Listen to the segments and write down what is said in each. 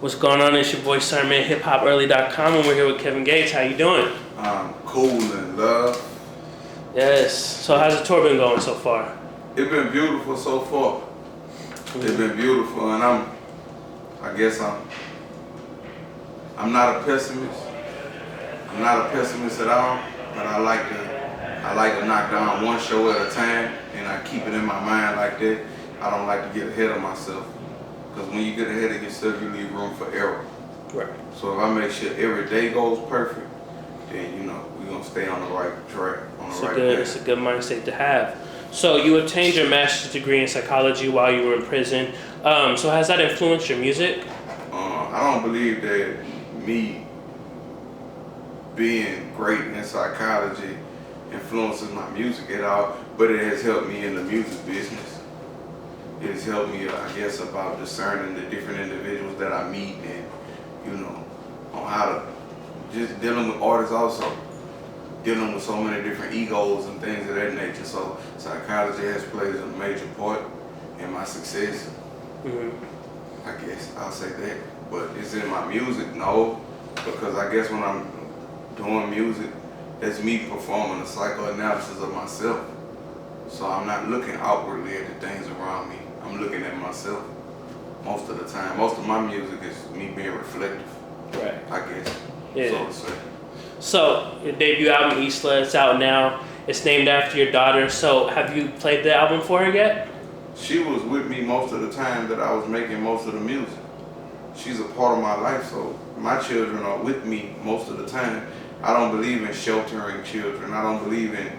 What's going on? It's your boy Starman, HipHopEarly.com, and we're here with Kevin Gates. How you doing? I'm cool and love. Yes. So how's the tour been going so far? It's been beautiful so far. It's been beautiful, and I'm not a pessimist. I'm not a pessimist at all, but I like to knock down one show at a time, and I keep it in my mind like that. I don't like to get ahead of myself, because when you get ahead of yourself, you leave room for error. Right. So if I make sure every day goes perfect, then we're gonna stay on the right track, It's a good mindset to have. So you obtained your master's degree in psychology while you were in prison. So has that influenced your music? I don't believe that me being great in psychology influences my music at all, but it has helped me in the music business. It has helped me, I guess, about discerning the different individuals that I meet and, on how to just dealing with artists also. Dealing with so many different egos and things of that nature. So psychology has played a major part in my success. I guess I'll say that. But it's in my music, no, because I guess when I'm doing music, that's me performing a psychoanalysis of myself. So I'm not looking outwardly at the things around me. I'm looking at myself most of the time. Most of my music is me being reflective. Right. I guess. Yeah. So to say. So your debut album, Isla, it's out now. It's named after your daughter. So have you played the album for her yet? She was with me most of the time that I was making most of the music. She's a part of my life, so my children are with me most of the time. I don't believe in sheltering children. I don't believe in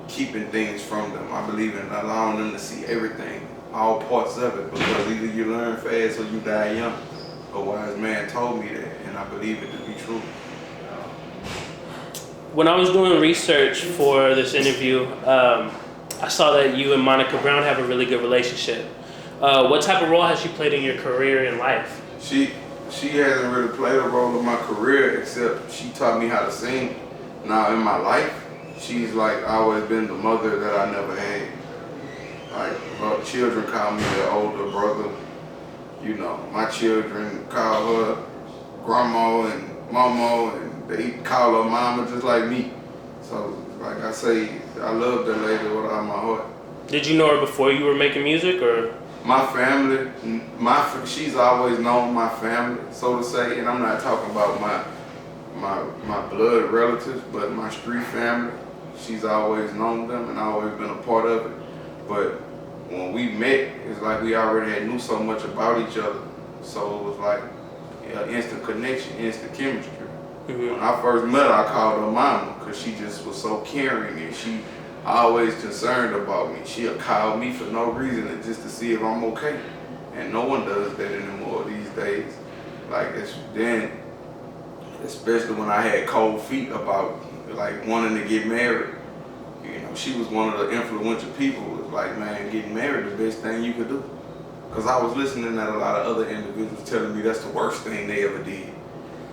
keeping things from them. I believe in allowing them to see everything, all parts of it, because either you learn fast or you die young. A wise man told me that, and I believe it to be true. When I was doing research for this interview, I saw that you and Monica Brown have a really good relationship. What type of role has she played in your career and life? She hasn't really played a role in my career, except she taught me how to sing. Now in my life, she's like always been the mother that I never had. Like her children call me their older brother. My children call her grandma and mama, and they call her mama just like me. So like I say, I love that lady with all my heart. Did you know her before you were making music, or? My family, she's always known my family, so to say, and I'm not talking about my blood relatives, but my street family. She's always known them and always been a part of it. But when we met, it's like we already knew so much about each other, so it was like instant connection, instant chemistry. When I first met her, I called her mama because she just was so caring and she always concerned about me. She'll call me for no reason and just to see if I'm okay. And no one does that anymore these days. Like then, especially when I had cold feet about like wanting to get married. She was one of the influential people. It was like, man, getting married the best thing you could do. Because I was listening at a lot of other individuals telling me that's the worst thing they ever did.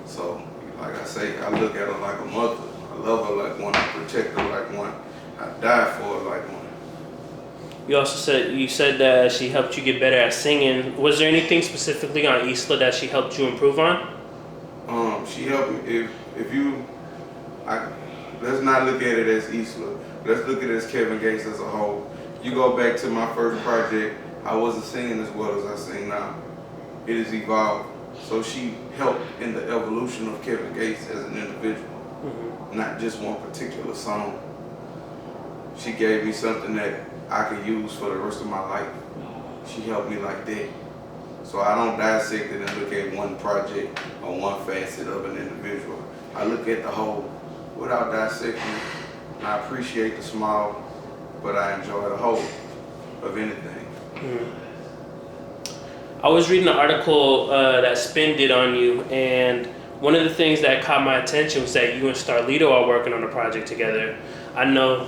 So, like I say, I look at her like a mother. I love her like one. I protect her like one. I die for her like one. You said that she helped you get better at singing. Was there anything specifically on Isla that she helped you improve on? She helped me. Let's not look at it as Isla. Let's look at it as Kevin Gates as a whole. You go back to my first project, I wasn't singing as well as I sing now. It has evolved. So she helped in the evolution of Kevin Gates as an individual, not just one particular song. She gave me something that I could use for the rest of my life. She helped me like that. So I don't dissect it and look at one project or one facet of an individual. I look at the whole without dissecting it. I appreciate the small, but I enjoy the whole of anything. I was reading an article that Spin did on you, and one of the things that caught my attention was that you and Starlito are working on a project together. I know.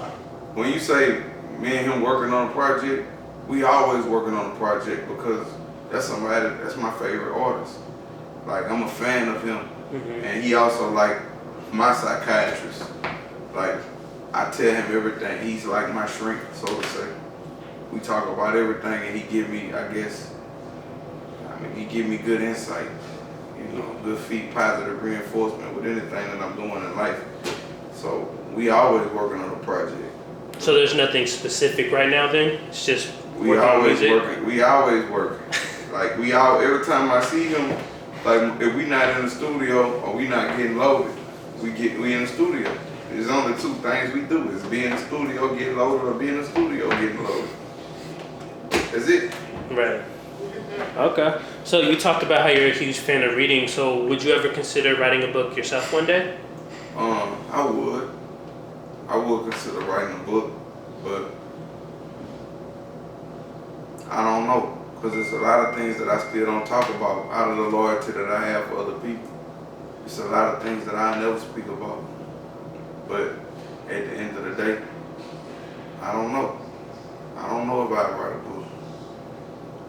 When you say me and him working on a project, we always working on a project because that's my favorite artist. Like, I'm a fan of him, and he also like my psychiatrist. Like, I tell him everything. He's like my shrink, so to say. We talk about everything, and he give me, I guess, mean, he give me good insight, good positive reinforcement with anything that I'm doing in life. So we always working on a project. So there's nothing specific right now then? It's just We always working. We always working. Like every time I see him, like if we not in the studio or we not getting loaded, we in the studio. There's only two things we do: is be in the studio, get loaded, or be in the studio, getting loaded. That's it. Right. Okay. So you talked about how you're a huge fan of reading. So would you ever consider writing a book yourself one day? I would. I would consider writing a book, but I don't know, because there's a lot of things that I still don't talk about out of the loyalty that I have for other people. It's a lot of things that I never speak about. But at the end of the day, I don't know. I don't know if I'd write a book.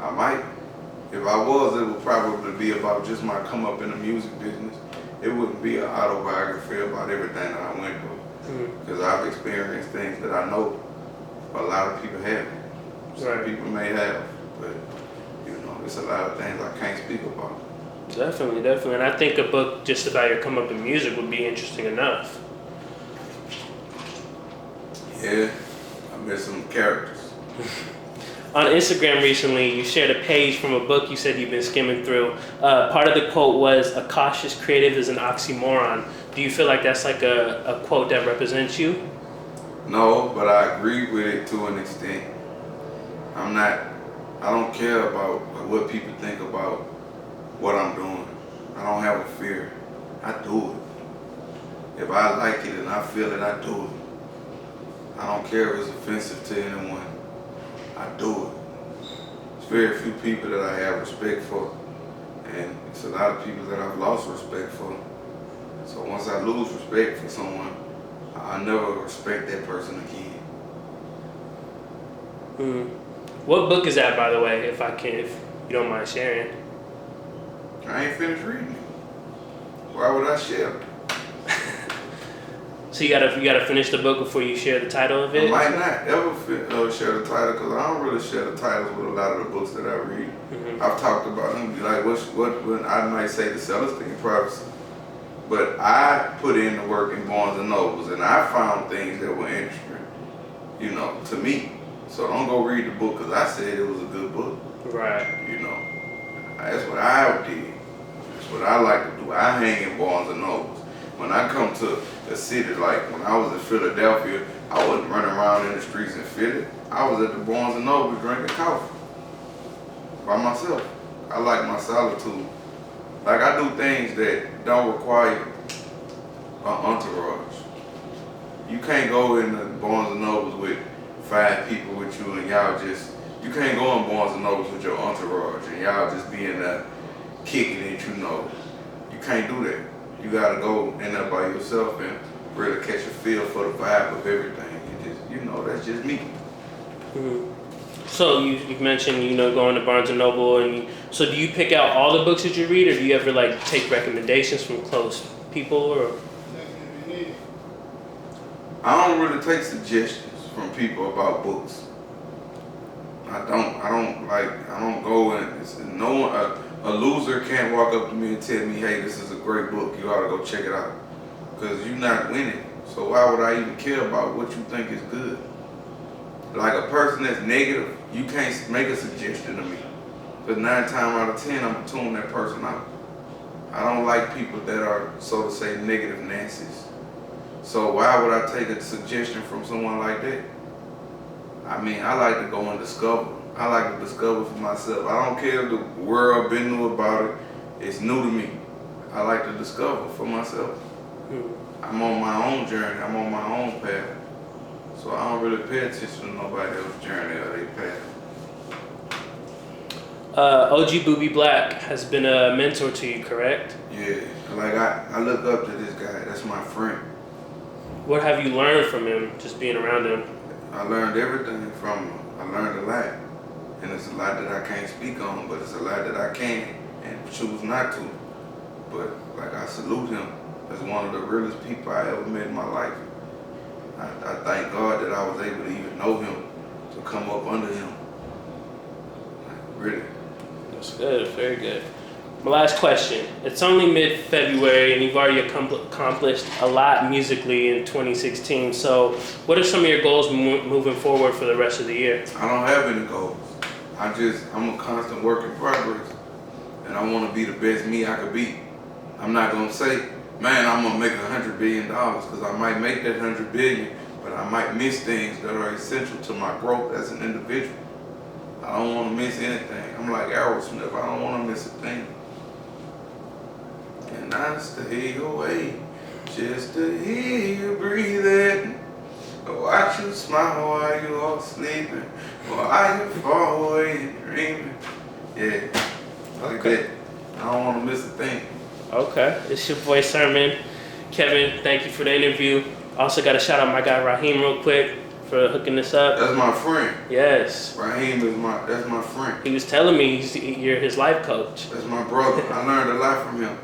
I might. If I was, it would probably be about just my come up in the music business. It wouldn't be an autobiography about everything that I went through. Because I've experienced things that I know a lot of people haven't. Some people may have, but it's a lot of things I can't speak about. Definitely. And I think a book just about your come up in music would be interesting enough. Yeah, I met some characters. On Instagram recently, you shared a page from a book you said you've been skimming through. Part of the quote was, "A cautious creative is an oxymoron." Do you feel like that's like a quote that represents you? No, but I agree with it to an extent. I don't care about what people think about what I'm doing. I don't have a fear. I do it. If I like it and I feel it, I do it. I don't care if it's offensive to anyone. I do it. There's very few people that I have respect for, and it's a lot of people that I've lost respect for. So once I lose respect for someone, I never respect that person again. What book is that, by the way, if you don't mind sharing? I ain't finished reading it. Why would I share? So you gotta finish the book before you share the title of it? I might not ever share the title, because I don't really share the titles with a lot of the books that I read. I've talked about them, like what I might say the Celestine prophecy. But I put in the work in Barnes and Nobles, and I found things that were interesting, to me. So don't go read the book because I said it was a good book. Right. That's what I did. That's what I like to do. I hang in Barnes and Nobles. When I come to a city, like when I was in Philadelphia, I wasn't running around in the streets in Philly. I was at the Barnes and Nobles drinking coffee by myself. I like my solitude. Like I do things that don't require an entourage. You can't go in the Barnes and Nobles with 5 people with you and you can't go in Barnes and Nobles with your entourage and y'all just be in there kicking it, You can't do that. You gotta go in there by yourself and really catch a feel for the vibe of everything. That's just me. So you mentioned, going to Barnes and Noble, so do you pick out all the books that you read, or do you ever take recommendations from close people, or? I don't really take suggestions from people about books. I don't go and no one, a loser can't walk up to me and tell me, hey, this is a great book, you ought to go check it out. Because you're not winning. So why would I even care about what you think is good? Like a person that's negative, you can't make a suggestion to me. Because 9 times out of 10, I'm going to tune that person out. I don't like people that are, so to say, negative Nancy's. So why would I take a suggestion from someone like that? I like to go and discover. I like to discover for myself. I don't care if the world been new about it. It's new to me. I like to discover for myself. I'm on my own journey. I'm on my own path. So I don't really pay attention to nobody else's journey or their path. OG Boobie Black has been a mentor to you, correct? Yeah. I look up to this guy. That's my friend. What have you learned from him, just being around him? I learned everything from him. I learned a lot. And it's a lot that I can't speak on, but it's a lot that I can and choose not to. But I salute him as one of the realest people I ever met in my life. I thank God that I was able to even know him, to come up under him. Really. That's good. Very good. My last question. It's only mid-February, and you've already accomplished a lot musically in 2016. So, what are some of your goals moving forward for the rest of the year? I don't have any goals. I'm a constant work in progress, and I want to be the best me I could be. I'm not gonna say, man, I'm gonna make $100 billion, because I might make that $100 billion, but I might miss things that are essential to my growth as an individual. I don't want to miss anything. I'm like Aerosmith. I don't want to miss a thing. And I stay away just to hear you breathing. Watch you smile while you all sleeping, while you fall away and dreaming. Yeah, like that. I don't want to miss a thing. Okay, it's your boy Sermon. Kevin, thank you for the interview. Also got to shout out my guy Raheem real quick for hooking this up. That's my friend. Yes. Raheem that's my friend. He was telling me you're his life coach. That's my brother. I learned a lot from him.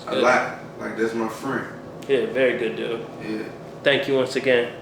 A lot. Like, that's my friend. Yeah, very good dude. Yeah. Thank you once again.